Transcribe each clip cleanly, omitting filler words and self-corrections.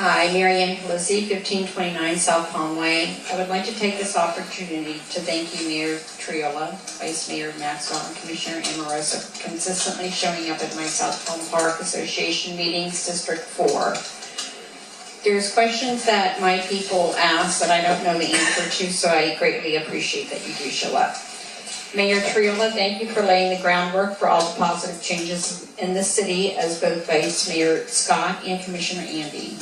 Hi, Mary Ann Pelosi, 1529 South Conway. I would like to take this opportunity to thank you, Mayor Triola, Vice Mayor Maxwell, and Commissioner Amoroso for consistently showing up at my South Palm Park Association meetings, District 4. There's questions that my people ask that I don't know the answer to, so I greatly appreciate that you do show up. Mayor Triola, thank you for laying the groundwork for all the positive changes in the city as both Vice Mayor Scott and Commissioner Andy.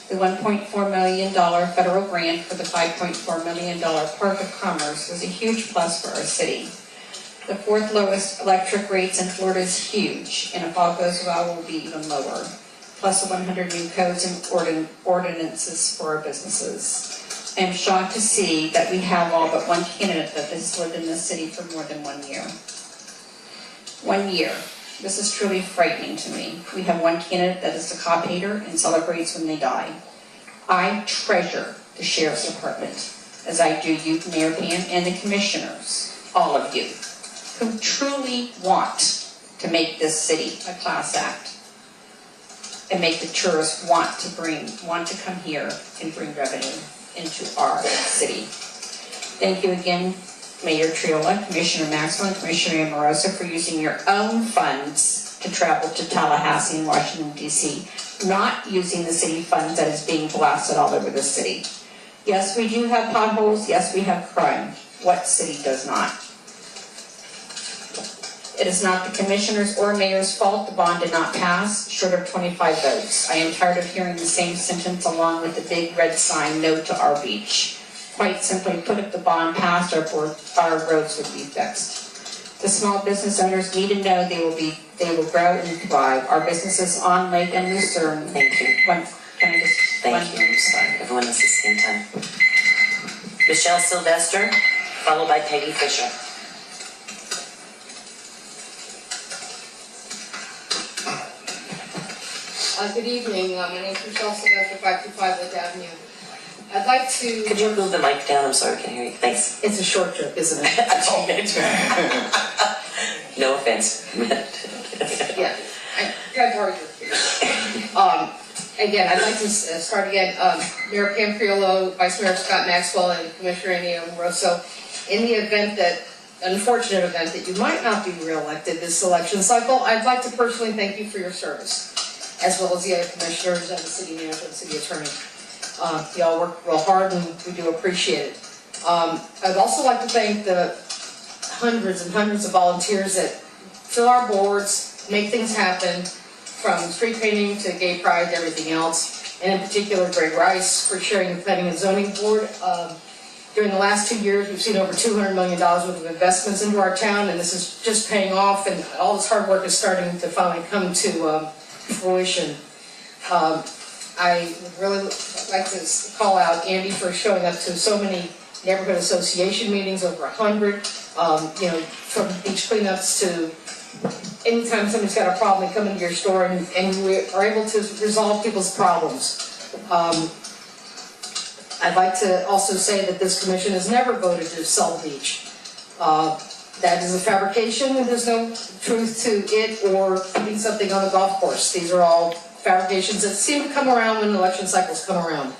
The $1.4 million federal grant for the $5.4 million Park of Commerce was a huge plus for our city. The fourth lowest electric rates in Florida is huge, and if all goes well, will be even lower. Plus the 100 new codes and ordinances for our businesses. I am shocked to see that we have all but one candidate that has lived in this city for more than 1 year. 1 year. This is truly frightening to me. We have one candidate that is a cop hater and celebrates when they die. I treasure the Sheriff's Department, as I do you, Mayor Pam, and the commissioners, all of you, who truly want to make this city a class act and make the tourists want to come here and bring revenue into our city. Thank you again, Mayor Triola, Commissioner Maxwell, and Commissioner Amoroso for using your own funds to travel to Tallahassee and Washington, D.C., not using the city funds that is being blasted all over the city. Yes, we do have potholes. Yes, we have crime. What city does not? It is not the commissioner's or mayor's fault the bond did not pass, short of 25 votes. I am tired of hearing the same sentence along with the big red sign, no to our beach. Quite simply put, if the bond passed, our roads would be fixed. The small business owners need to know they will grow and thrive. Our businesses on Lake and Lucerne. Thank you. Thank you. I'm sorry. Everyone has the same time. Michelle Sylvester, followed by Peggy Fisher. Good evening. My name is Michelle Sylvester, 525 Lake Avenue. I'd like to... Could you move the mic down? I'm sorry, I can't hear you. Thanks. It's a short trip, isn't it? No offense. Yeah. I've already again, I'd like to start again. Mayor Pam Triola, Vice Mayor Scott Maxwell, and Commissioner Andy Amoroso, in the unfortunate event that you might not be reelected this election cycle, I'd like to personally thank you for your service, as well as the other commissioners and the city manager and city attorney. You all work real hard and we do appreciate it. I'd also like to thank the hundreds and hundreds of volunteers that fill our boards, make things happen, from street painting to gay pride to everything else, and in particular Greg Rice for chairing the Planning and Zoning Board. During the last 2 years, we've seen over $200 million worth of investments into our town, and this is just paying off, and all this hard work is starting to finally come to fruition. I would really like to call out Andy for showing up to so many neighborhood association meetings, over 100, from beach cleanups to anytime somebody's got a problem, they come into your store and we are able to resolve people's problems. I'd like to also say that this commission has never voted to sell the beach. That is a fabrication, and there's no truth to it or putting something on the golf course. These are all fabrications that seem to come around when election cycles come around.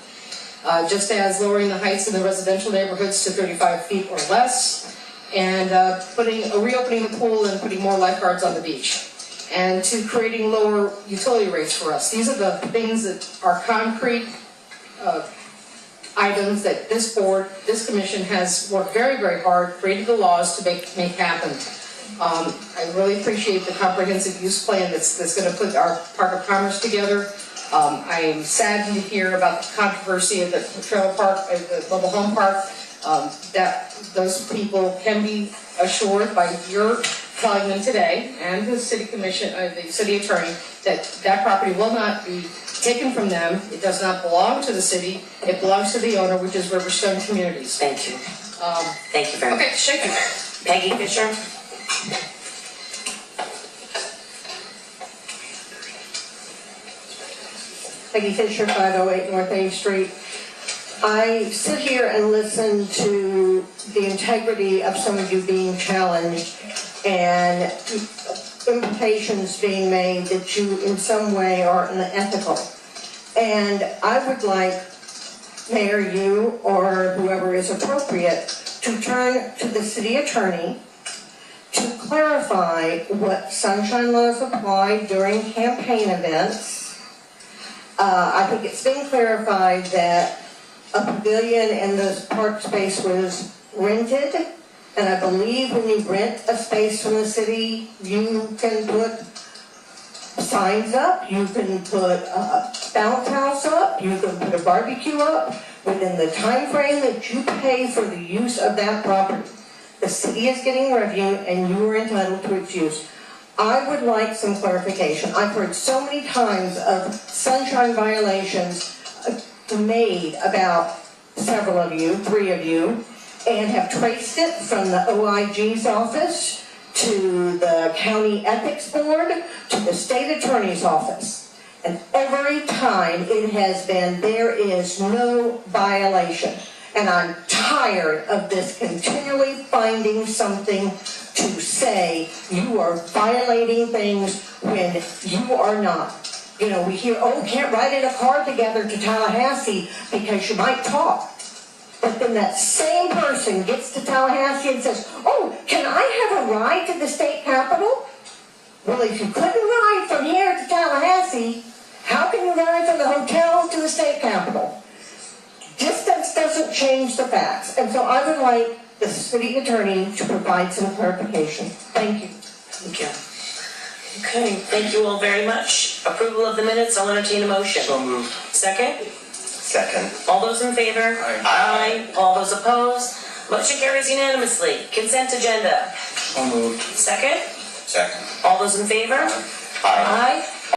Just as lowering the heights in the residential neighborhoods to 35 feet or less, and reopening the pool and putting more lifeguards on the beach, and to creating lower utility rates for us. These are the things that are concrete items that this board, this commission has worked very, very hard, created the laws to make happen. I really appreciate the comprehensive use plan that's going to put our Park of Commerce together. I am saddened to hear about the controversy of the trailer park, the mobile home park. That those people can be assured by your telling them today, and the city commission, the city attorney, that property will not be taken from them. It does not belong to the city. It belongs to the owner, which is Riverstone Communities. Thank you. Thank you very much. Okay, shake it. Peggy Fisher. Peggy Fisher, 508 North A Street. I sit here and listen to the integrity of some of you being challenged and invitations being made that you in some way are unethical. And I would like Mayor, you or whoever is appropriate to turn to the city attorney to clarify what sunshine laws apply during campaign events. I think it's been clarified that a pavilion in the park space was rented, and I believe when you rent a space from the city, you can put signs up, you can put a bounce house up, you can put a barbecue up within the time frame that you pay for the use of that property. The city is getting revenue and you are entitled to its use. I would like some clarification. I've heard so many times of sunshine violations made about several of you, 3 of you, and have traced it from the OIG's office to the county ethics board to the state attorney's office. And every time it has been, there is no violation. And I'm tired of this continually finding something to say you are violating things when you are not. You know, we hear, oh, can't ride in a car together to Tallahassee because you might talk. But then that same person gets to Tallahassee and says, oh, can I have a ride to the state capitol? Well, if you couldn't ride from here to Tallahassee, how can you ride from the hotel to the state capitol? Distance doesn't change the facts. And so I would like the city attorney to provide some clarification. Thank you. Thank you. Okay, thank you all very much. Approval of the minutes, I'll entertain a motion. So moved. Second? Second. All those in favor? Aye. Aye. All those opposed? Motion carries unanimously. Consent agenda. So moved. Second? Second. All those in favor? Aye. Aye.